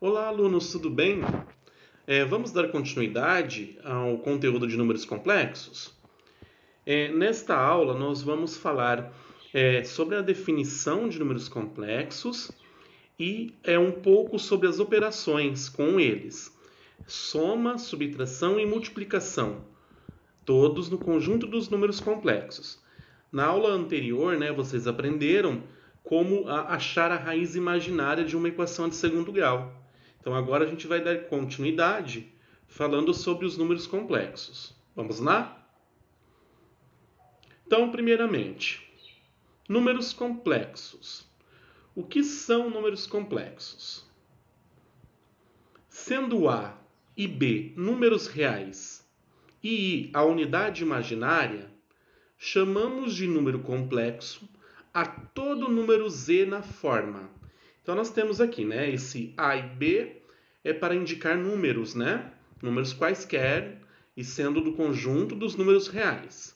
Olá, alunos, tudo bem? Vamos dar continuidade ao conteúdo de números complexos? Nesta aula, nós vamos falar sobre a definição de números complexos e um pouco sobre as operações com eles. Soma, subtração e multiplicação, todos no conjunto dos números complexos. Na aula anterior, vocês aprenderam como achar a raiz imaginária de uma equação de segundo grau. Então agora a gente vai dar continuidade falando sobre os números complexos. Vamos lá? Então, primeiramente, números complexos. O que são números complexos? Sendo A e B números reais e I a unidade imaginária, chamamos de número complexo a todo número Z na forma. Então nós temos aqui, esse A e B é para indicar números, números quaisquer e sendo do conjunto dos números reais.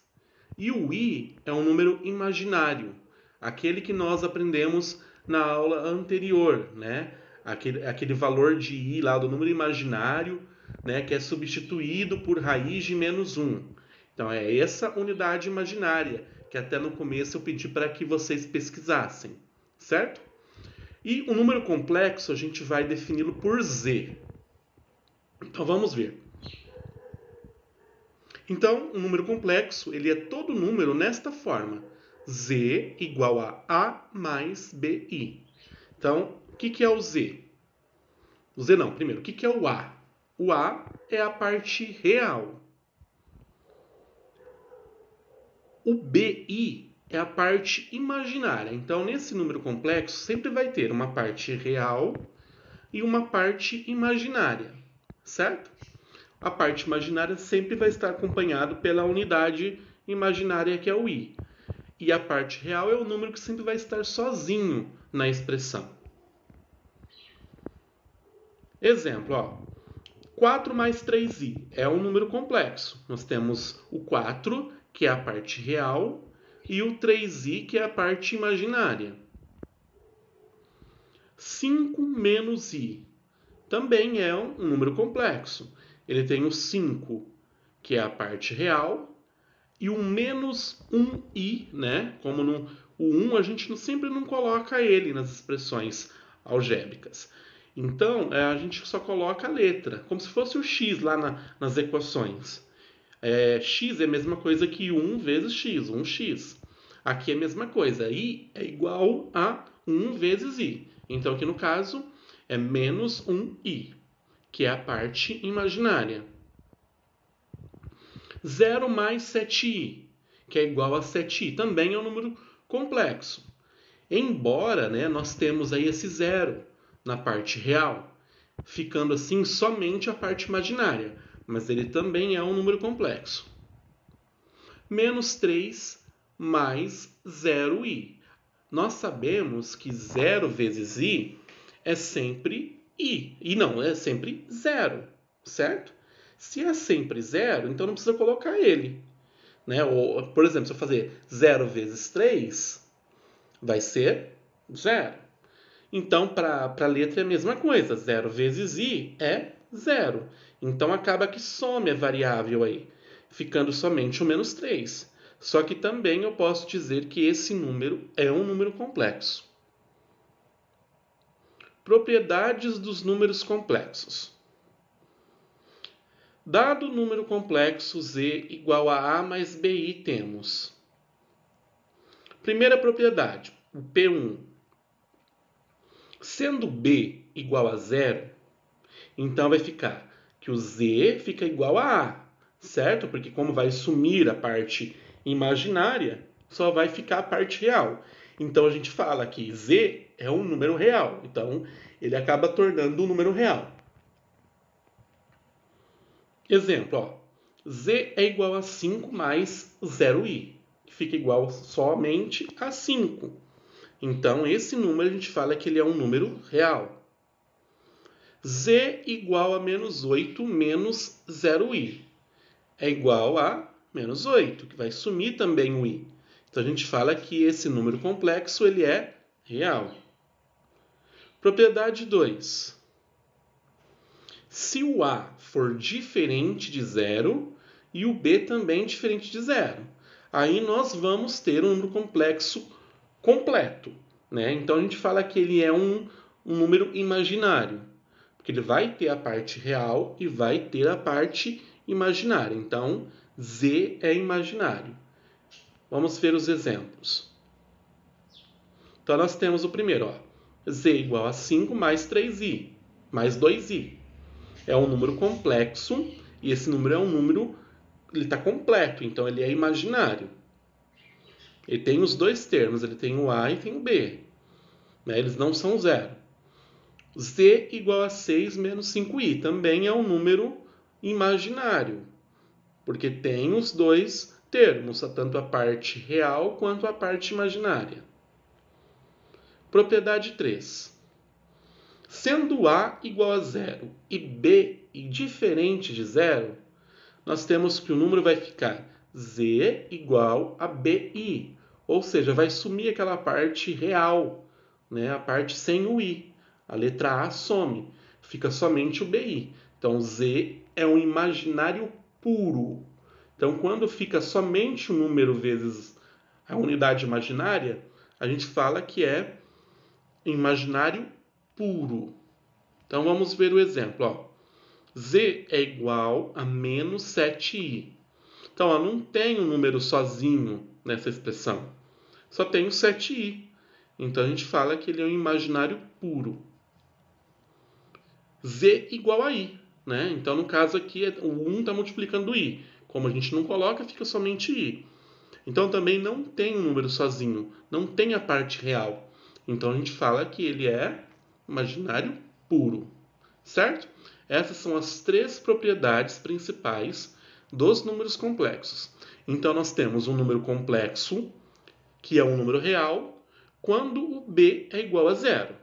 E o I é um número imaginário, aquele que nós aprendemos na aula anterior, aquele valor de I lá do número imaginário, que é substituído por raiz de menos 1. Então é essa unidade imaginária que até no começo eu pedi para que vocês pesquisassem, certo? E o número complexo a gente vai defini-lo por Z. Então vamos ver. Então, um número complexo, ele é todo número nesta forma. Z igual a mais BI. Então, o que é o Z? O Z não, primeiro, o que é o A? O A é a parte real. O BI é a parte imaginária. Então, nesse número complexo, sempre vai ter uma parte real e uma parte imaginária, certo? A parte imaginária sempre vai estar acompanhada pela unidade imaginária, que é o I. E a parte real é o número que sempre vai estar sozinho na expressão. Exemplo, 4 mais 3i é um número complexo. Nós temos o 4, que é a parte real, e o 3i, que é a parte imaginária. 5 menos i também é um número complexo. Ele tem o 5, que é a parte real, e o menos 1i, Como o 1 a gente sempre não coloca ele nas expressões algébricas. Então, a gente só coloca a letra, como se fosse o x lá nas equações. X é a mesma coisa que 1 vezes x, 1x. Aqui é a mesma coisa, i é igual a 1 vezes i. Então, aqui no caso, é menos 1i, que é a parte imaginária. 0 mais 7i, que é igual a 7i, também é um número complexo. Embora nós temos aí esse 0 na parte real, ficando assim somente a parte imaginária, mas ele também é um número complexo. Menos 3 mais 0i. Nós sabemos que 0 vezes i é sempre i, e não, é sempre 0, certo? Se é sempre 0, então não precisa colocar ele. Ou, por exemplo, se eu fazer 0 vezes 3, vai ser 0. Então, para a letra é a mesma coisa. 0 vezes i é 0. Então, acaba que some a variável aí, ficando somente o menos 3. Só que também eu posso dizer que esse número é um número complexo. Propriedades dos números complexos. Dado o número complexo Z igual a mais BI, temos. Primeira propriedade, o P1. Sendo B igual a 0, então vai ficar que o Z fica igual a A, certo? Porque como vai sumir a parte imaginária, só vai ficar a parte real. Então a gente fala que Z é um número real, então ele acaba tornando um número real. Exemplo, Z é igual a 5 mais 0i, que fica igual somente a 5. Então, esse número a gente fala que ele é um número real. Z igual a menos 8 menos 0i. É igual a menos 8, que vai sumir também o i. Então, a gente fala que esse número complexo ele é real. Propriedade 2. se o A for diferente de 0 e o B também diferente de 0. Aí nós vamos ter um número complexo completo, né? Então a gente fala que ele é um número imaginário, porque ele vai ter a parte real e vai ter a parte imaginária. Então, Z é imaginário. Vamos ver os exemplos. Então, nós temos o primeiro, ó, Z igual a 5 mais 3i, mais 2i. É um número complexo e esse número é um número, ele está completo, então ele é imaginário. Ele tem os dois termos, ele tem o A e tem o B. Né? Eles não são zero. Z igual a 6 menos 5i também é um número imaginário, porque tem os dois termos, tanto a parte real quanto a parte imaginária. Propriedade 3. Sendo A igual a 0 e B diferente de 0, nós temos que o número vai ficar Z igual a BI, ou seja, vai sumir aquela parte real, né? A parte sem o I. A letra A some, fica somente o BI. Então, Z é um imaginário puro. Então, quando fica somente o número vezes a unidade imaginária, a gente fala que é imaginário puro. Então, vamos ver o exemplo. Ó. Z é igual a menos 7i. Então, ó, não tem um número sozinho nessa expressão. Só tem o 7i. Então, a gente fala que ele é um imaginário puro. Z igual a i. Né? Então, no caso aqui, o 1 está multiplicando o i. Como a gente não coloca, fica somente i. Então, também não tem um número sozinho. Não tem a parte real. Então, a gente fala que ele é imaginário puro. Certo? Essas são as três propriedades principais dos números complexos. Então, nós temos um número complexo, que é um número real, quando o B é igual a zero.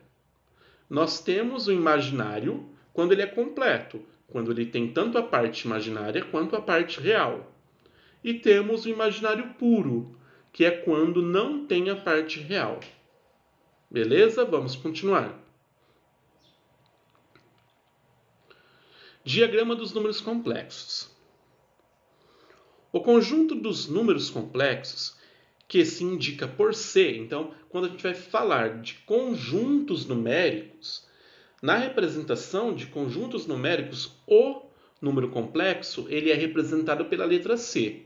Nós temos o imaginário quando ele é completo, quando ele tem tanto a parte imaginária quanto a parte real. E temos o imaginário puro, que é quando não tem a parte real. Beleza? Vamos continuar. Diagrama dos números complexos. O conjunto dos números complexos, que se indica por C, então, quando a gente vai falar de conjuntos numéricos, na representação de conjuntos numéricos, o número complexo ele é representado pela letra C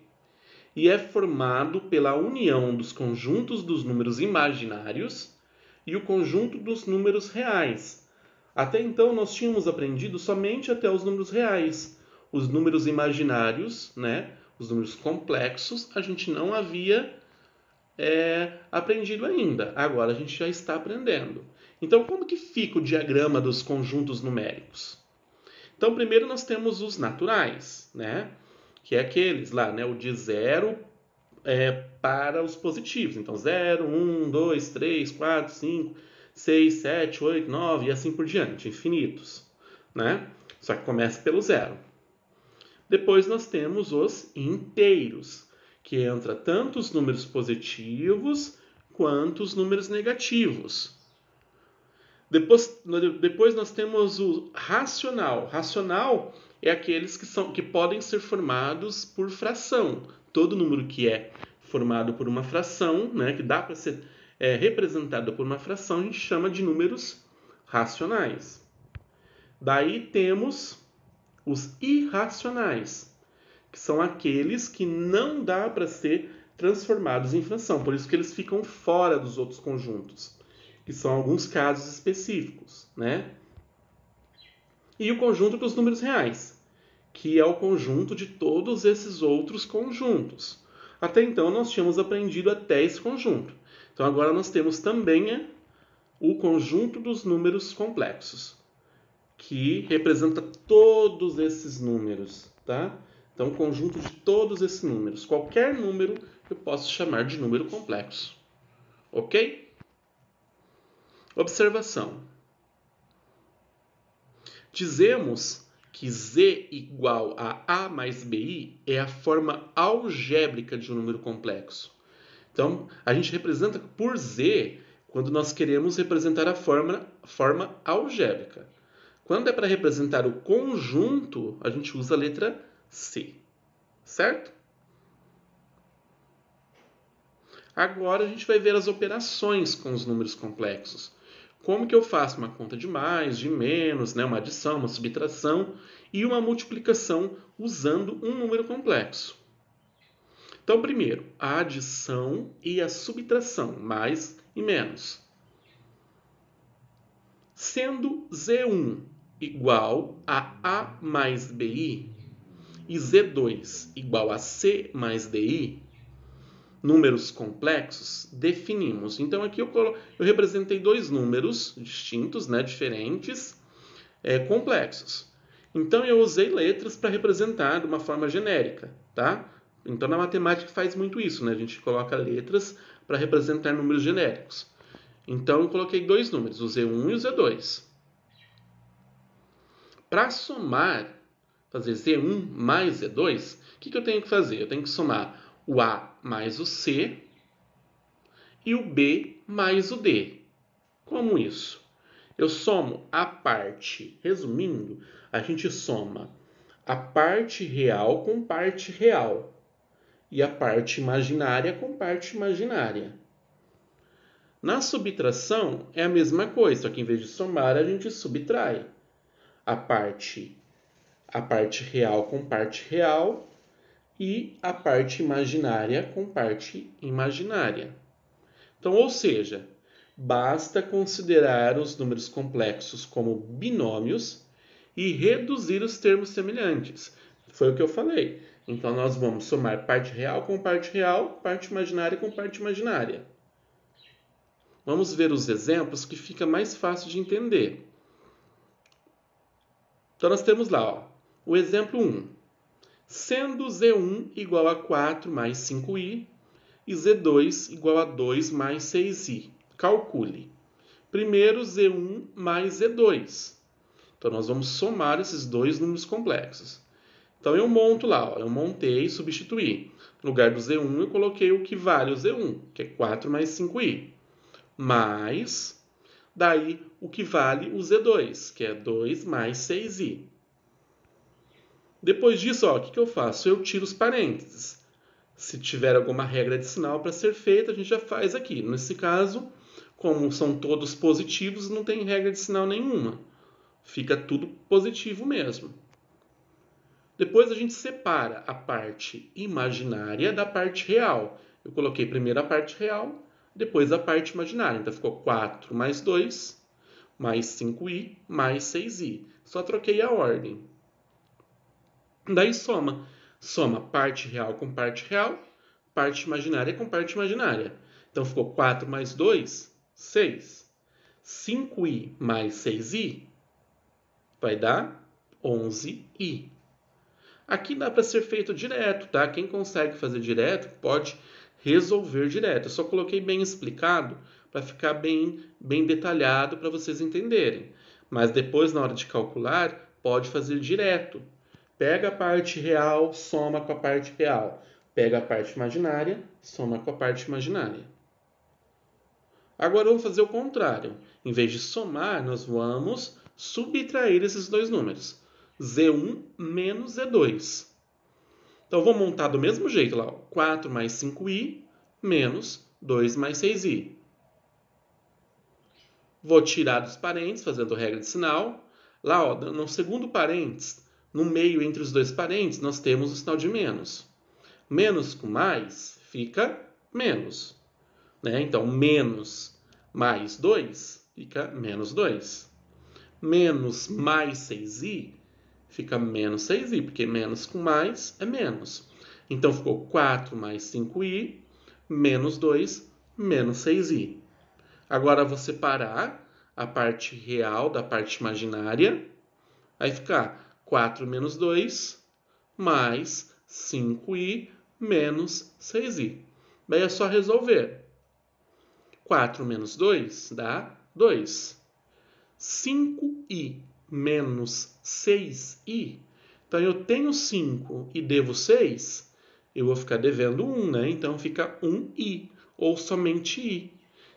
e é formado pela união dos conjuntos dos números imaginários e o conjunto dos números reais. Até então, nós tínhamos aprendido somente até os números reais. Os números imaginários, né, os números complexos, a gente não havia aprendido ainda. Agora a gente já está aprendendo. Então, como que fica o diagrama dos conjuntos numéricos? Então, primeiro nós temos os naturais, né, que é aqueles lá, né, o de 0 para os positivos. Então, 0, 1, 2, 3, 4, 5... 6, 7, 8, 9 e assim por diante, infinitos, né? Só que começa pelo zero. Depois nós temos os inteiros, que entra tanto os números positivos quanto os números negativos. Depois nós temos o racional. Racional é aqueles que podem ser formados por fração. Todo número que é formado por uma fração, né, que dá para ser representado por uma fração, a gente chama de números racionais. Daí temos os irracionais, que são aqueles que não dá para ser transformados em fração, por isso que eles ficam fora dos outros conjuntos, que são alguns casos específicos, né? E o conjunto dos números reais, que é o conjunto de todos esses outros conjuntos. Até então nós tínhamos aprendido até esse conjunto. Então, agora nós temos também o conjunto dos números complexos, que representa todos esses números, tá? Então, o conjunto de todos esses números. Qualquer número eu posso chamar de número complexo. Ok? Observação. Dizemos que Z igual a A mais BI é a forma algébrica de um número complexo. Então, a gente representa por Z quando nós queremos representar a forma algébrica. Quando é para representar o conjunto, a gente usa a letra C, certo? Agora a gente vai ver as operações com os números complexos. Como que eu faço uma conta de mais, de menos, né? Uma adição, uma subtração e uma multiplicação usando um número complexo. Então, primeiro, a adição e a subtração, mais e menos. Sendo Z1 igual a A mais BI e Z2 igual a C mais DI, números complexos, definimos. Então, aqui eu representei dois números distintos, né, diferentes, complexos. Então, eu usei letras para representar de uma forma genérica, tá? Então, na matemática faz muito isso, né? A gente coloca letras para representar números genéricos. Então, eu coloquei dois números, o Z1 e o Z2. Para somar, fazer Z1 mais Z2, o que eu tenho que fazer? Eu tenho que somar o A mais o C e o B mais o D. Como isso? Eu somo a parte, resumindo, a gente soma a parte real com parte real e a parte imaginária com parte imaginária. Na subtração é a mesma coisa, só que em vez de somar a gente subtrai a parte real com parte real e a parte imaginária com parte imaginária. Então, ou seja, basta considerar os números complexos como binômios e reduzir os termos semelhantes. Foi o que eu falei. Então, nós vamos somar parte real com parte real, parte imaginária com parte imaginária. Vamos ver os exemplos que fica mais fácil de entender. Então, nós temos lá, ó, o exemplo 1. Sendo Z1 igual a 4 mais 5i e Z2 igual a 2 mais 6i. Calcule. Primeiro, Z1 mais Z2. Então, nós vamos somar esses dois números complexos. Então, eu monto lá, ó, eu montei e substituí. No lugar do Z1, eu coloquei o que vale o Z1, que é 4 mais 5i. Mais, daí, o que vale o Z2, que é 2 mais 6i. Depois disso, ó, o que eu faço? Eu tiro os parênteses. Se tiver alguma regra adicional para ser feita, a gente já faz aqui. Nesse caso, como são todos positivos, não tem regra adicional nenhuma. Fica tudo positivo mesmo. Depois a gente separa a parte imaginária da parte real. Eu coloquei primeiro a parte real, depois a parte imaginária. Então ficou 4 mais 2, mais 5i, mais 6i. Só troquei a ordem. Daí soma. Soma parte real com parte real, parte imaginária com parte imaginária. Então ficou 4 mais 2, 6. 5i mais 6i vai dar 11i. Aqui dá para ser feito direto, tá? Quem consegue fazer direto pode resolver direto. Eu só coloquei bem explicado para ficar bem detalhado para vocês entenderem. Mas depois, na hora de calcular, pode fazer direto. Pega a parte real, soma com a parte real. Pega a parte imaginária, soma com a parte imaginária. Agora vamos fazer o contrário. Em vez de somar, nós vamos subtrair esses dois números. Z1 menos Z2. Então, vou montar do mesmo jeito lá. 4 mais 5i menos 2 mais 6i. Vou tirar dos parênteses, fazendo regra de sinal. Lá, ó, no segundo parênteses, no meio entre os dois parênteses, nós temos o sinal de menos. Menos com mais fica menos. Né? Então, menos mais 2 fica menos 2. Menos mais 6i fica menos 6i, porque menos com mais é menos. Então, ficou 4 mais 5i, menos 2, menos 6i. Agora, vou separar a parte real da parte imaginária. Vai ficar 4 menos 2, mais 5i, menos 6i. Daí é só resolver. 4 menos 2 dá 2. 5i menos 6i. Então, eu tenho 5 e devo 6, eu vou ficar devendo 1, né? Então, fica 1i, ou somente i.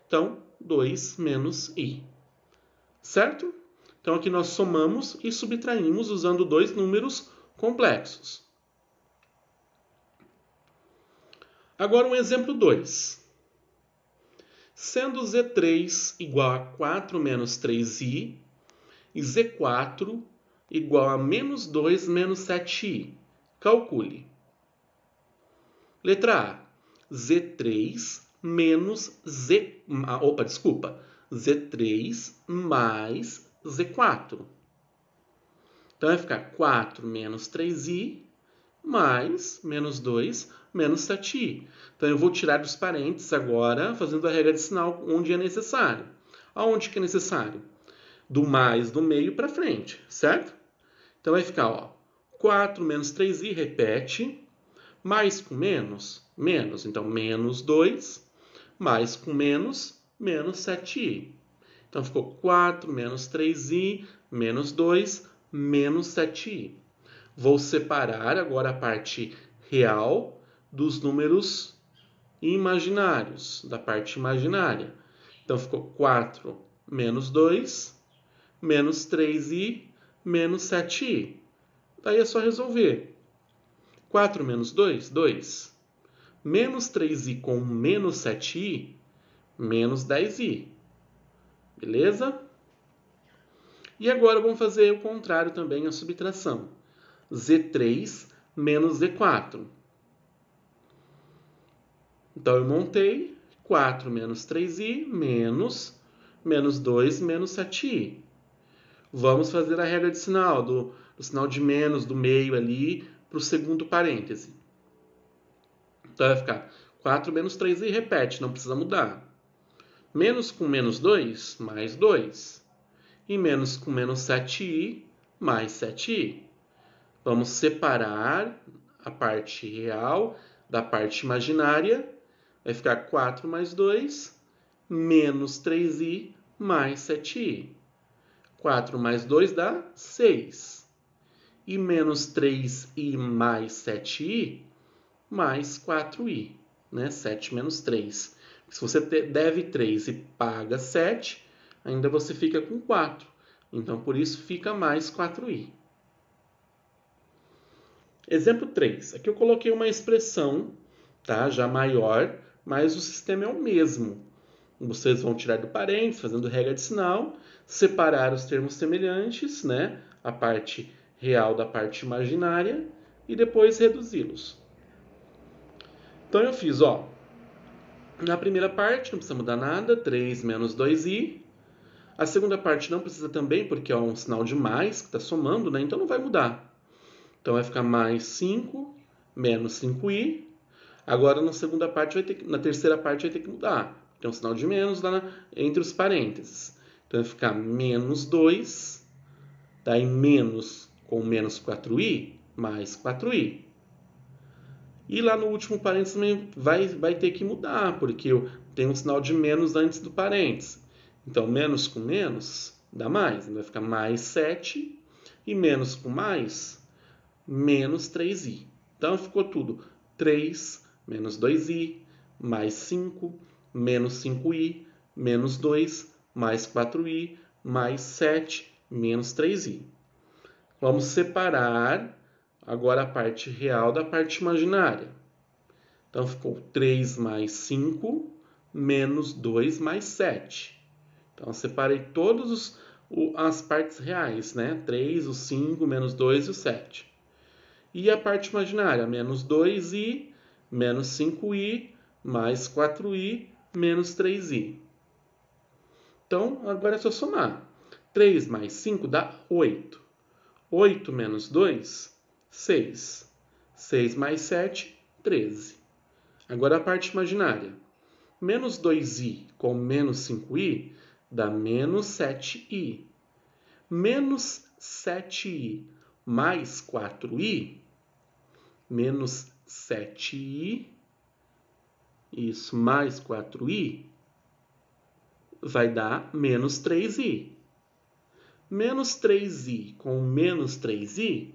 Então, 2 menos i. Certo? Então, Então, aqui nós somamos e subtraímos usando dois números complexos. Agora, um exemplo 2. Sendo Z3 igual a 4 menos 3i, e Z4 igual a menos 2 menos 7i. Calcule. Letra A. Z3 menos Z... Z3 mais Z4. Então, vai ficar 4 menos 3i mais menos 2 menos 7i. Então, eu vou tirar dos parênteses agora, fazendo a regra de sinal onde é necessário. Aonde que é necessário? Do mais do meio para frente, certo? Então, vai ficar, ó, 4 menos 3i, repete, mais com menos, menos. Então, menos 2, mais com menos, menos 7i. Então, ficou 4 menos 3i, menos 2, menos 7i. Vou separar agora a parte real dos números imaginários, da parte imaginária. Então, ficou 4 menos 2, menos 3i, menos 7i. Daí é só resolver. 4 menos 2, 2. Menos 3i com menos 7i, menos 10i. Beleza? E agora vamos fazer o contrário também, a subtração. Z3 menos Z4. Então, eu montei 4 menos 3i menos 2 menos 7i. Vamos fazer a regra de sinal, do sinal de menos, do meio ali, para o segundo parêntese. Então, vai ficar 4 menos 3i, repete, não precisa mudar. Menos com menos 2, mais 2. E menos com menos 7i, mais 7i. Vamos separar a parte real da parte imaginária. Vai ficar 4 mais 2, menos 3i, mais 7i. 4 mais 2 dá 6. E menos 3i mais 7i, mais 4i. Né? 7 menos 3. Se você deve 3 e paga 7, ainda você fica com 4. Então, por isso, fica mais 4i. Exemplo 3. Aqui eu coloquei uma expressão, tá, já maior, mas o sistema é o mesmo. Vocês vão tirar do parênteses, fazendo regra de sinal, separar os termos semelhantes, né, a parte real da parte imaginária, e depois reduzi-los. Então, eu fiz, ó, na primeira parte, não precisa mudar nada, 3 menos 2i. A segunda parte não precisa também, porque é um sinal de mais, que está somando, né? Então não vai mudar. Então vai ficar mais 5 menos 5i. Agora na segunda parte na terceira parte vai ter que mudar. Tem um sinal de menos lá entre os parênteses. Então vai ficar menos 2, daí menos com menos 4i, mais 4i. E lá no último parênteses também vai ter que mudar, porque tem um sinal de menos antes do parênteses. Então, menos com menos dá mais. Vai ficar mais 7 e menos com mais, menos 3i. Então, ficou tudo 3 menos 2i, mais 5, menos 5i, menos 2, mais 4i, mais 7, menos 3i. Vamos separar agora a parte real da parte imaginária. Então, ficou 3 mais 5, menos 2 mais 7. Então, eu separei todas as partes reais, né? 3, o 5, menos 2 e o 7. E a parte imaginária, menos 2i, menos 5i, mais 4i, menos 3i. Então, agora é só somar. 3 mais 5 dá 8. 8 menos 2, 6. 6 mais 7, 13. Agora a parte imaginária. Menos 2i com menos 5i dá menos 7i. Menos 7i mais 4i, menos 7i, isso, mais 4i, vai dar menos 3i. Menos 3i com menos 3i,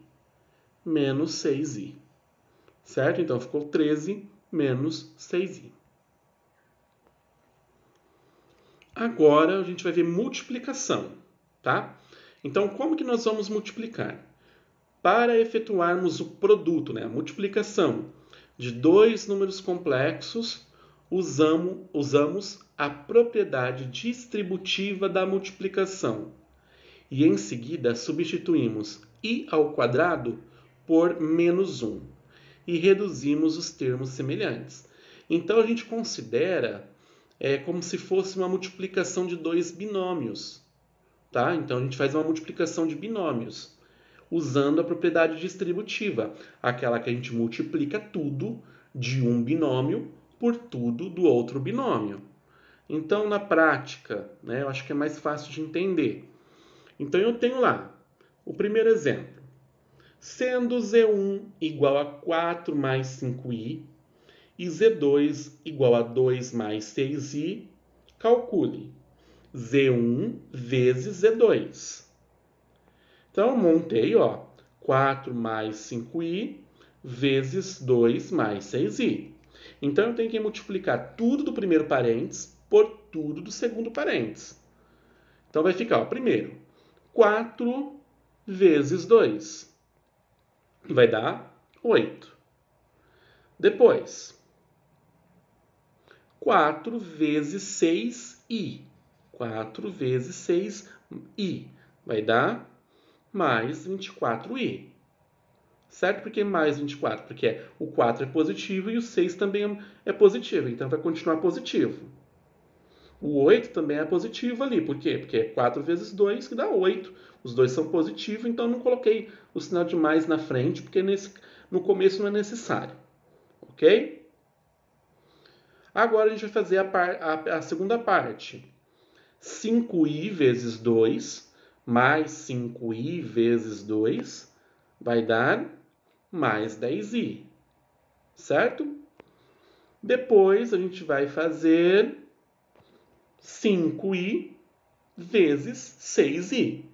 menos 6i. Certo? Então, ficou 13 menos 6i. Agora, a gente vai ver multiplicação, tá? Então, como que nós vamos multiplicar? Para efetuarmos o produto, né, a multiplicação de dois números complexos, usamos a propriedade distributiva da multiplicação. E em seguida substituímos i ao quadrado por menos 1 e reduzimos os termos semelhantes. Então a gente considera como se fosse uma multiplicação de dois binômios. Tá? Então a gente faz uma multiplicação de binômios, usando a propriedade distributiva, aquela que a gente multiplica tudo de um binômio por tudo do outro binômio. Então, na prática, né, eu acho que é mais fácil de entender. Então, eu tenho lá o primeiro exemplo. Sendo Z1 igual a 4 mais 5i e Z2 igual a 2 mais 6i, calcule Z1 vezes Z2. Então, eu montei 4 mais 5i vezes 2 mais 6i. Então, eu tenho que multiplicar tudo do primeiro parênteses por tudo do segundo parênteses. Então, vai ficar, primeiro, 4 vezes 2. Vai dar 8. Depois, 4 vezes 6i. 4 vezes 6i. Vai dar mais 24i. Certo? Por que mais 24? Porque o 4 é positivo e o 6 também é positivo. Então, vai continuar positivo. O 8 também é positivo ali. Por quê? Porque é 4 vezes 2 que dá 8. Os dois são positivos, então não coloquei o sinal de mais na frente, porque no começo não é necessário. Ok? Agora a gente vai fazer a segunda parte. 5i vezes 2 mais 5i vezes 2 vai dar mais 10i. Certo? Depois a gente vai fazer 5i vezes 6i.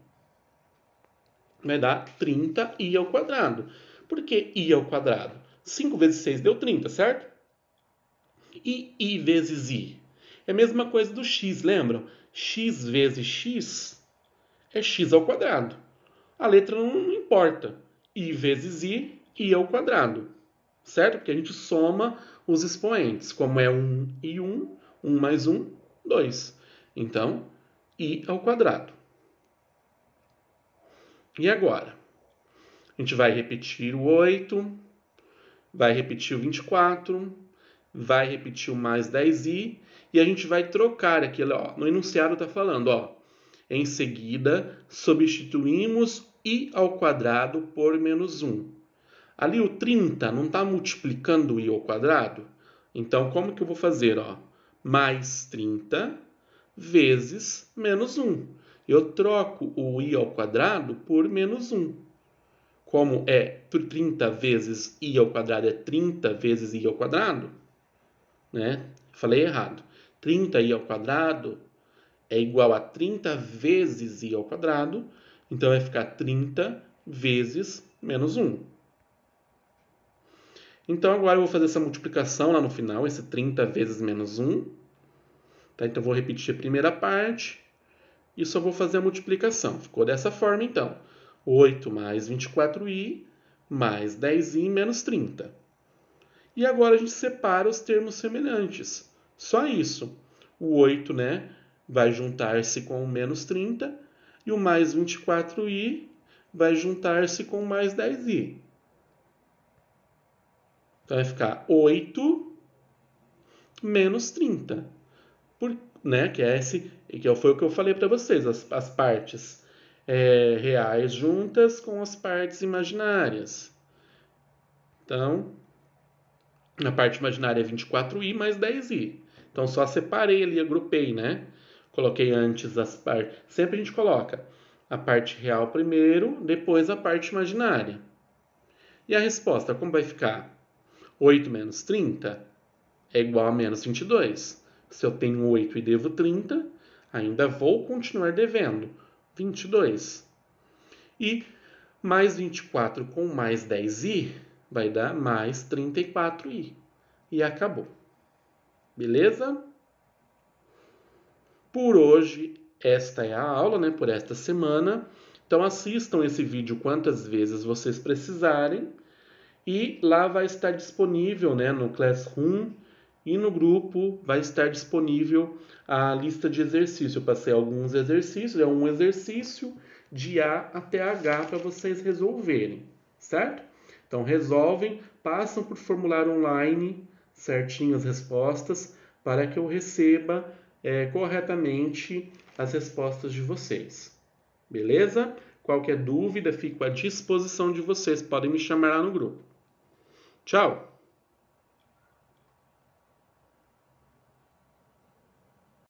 Vai dar 30i ao quadrado. Por que i ao quadrado? 5 vezes 6 deu 30, certo? E i vezes i? É a mesma coisa do x, lembram? X vezes x é x ao quadrado. A letra não importa. I vezes i ao quadrado. Certo? Porque a gente soma os expoentes. Como é 1 e 1, 1 mais 1, 2. Então, i ao quadrado. E agora? A gente vai repetir o 8, vai repetir o 24, vai repetir o mais 10i e a gente vai trocar aquilo. No enunciado está falando, em seguida, substituímos i ao quadrado por menos 1. Ali o 30 não está multiplicando o i ao quadrado? Então, como que eu vou fazer? Mais 30 vezes menos 1. Eu troco o i ao quadrado por menos 1. Como 30 vezes i ao quadrado é 30 vezes i ao quadrado, né? Falei errado. 30i ao quadrado é igual a 30 vezes i ao quadrado, então vai ficar 30 vezes menos 1. Então agora eu vou fazer essa multiplicação lá no final, esse 30 vezes menos 1. Tá? Então eu vou repetir a primeira parte e só vou fazer a multiplicação. Ficou dessa forma então. 8 mais 24i mais 10i menos 30. E agora a gente separa os termos semelhantes. Só isso. O 8, vai juntar-se com o menos 30 e o mais 24i vai juntar-se com o mais 10i. Então vai ficar 8 menos 30. Que foi o que eu falei para vocês, as partes reais juntas com as partes imaginárias. Então, a parte imaginária é 24i mais 10i. Então, só separei ali, agrupei, Coloquei antes as partes. Sempre a gente coloca a parte real primeiro, depois a parte imaginária. E a resposta, como vai ficar? 8 menos 30 é igual a menos 22. Se eu tenho 8 e devo 30, ainda vou continuar devendo 22. E mais 24 com mais 10i vai dar mais 34i. E acabou. Beleza? Por hoje, esta é a aula, por esta semana. Então assistam esse vídeo quantas vezes vocês precisarem e lá vai estar disponível, né, no Classroom e no grupo vai estar disponível a lista de exercícios. Eu passei alguns exercícios, é um exercício de A até H para vocês resolverem, certo? Então resolvem, passam por formulário online, certinho as respostas, para que eu receba corretamente as respostas de vocês. Beleza? Qualquer dúvida, fico à disposição de vocês. Podem me chamar lá no grupo. Tchau!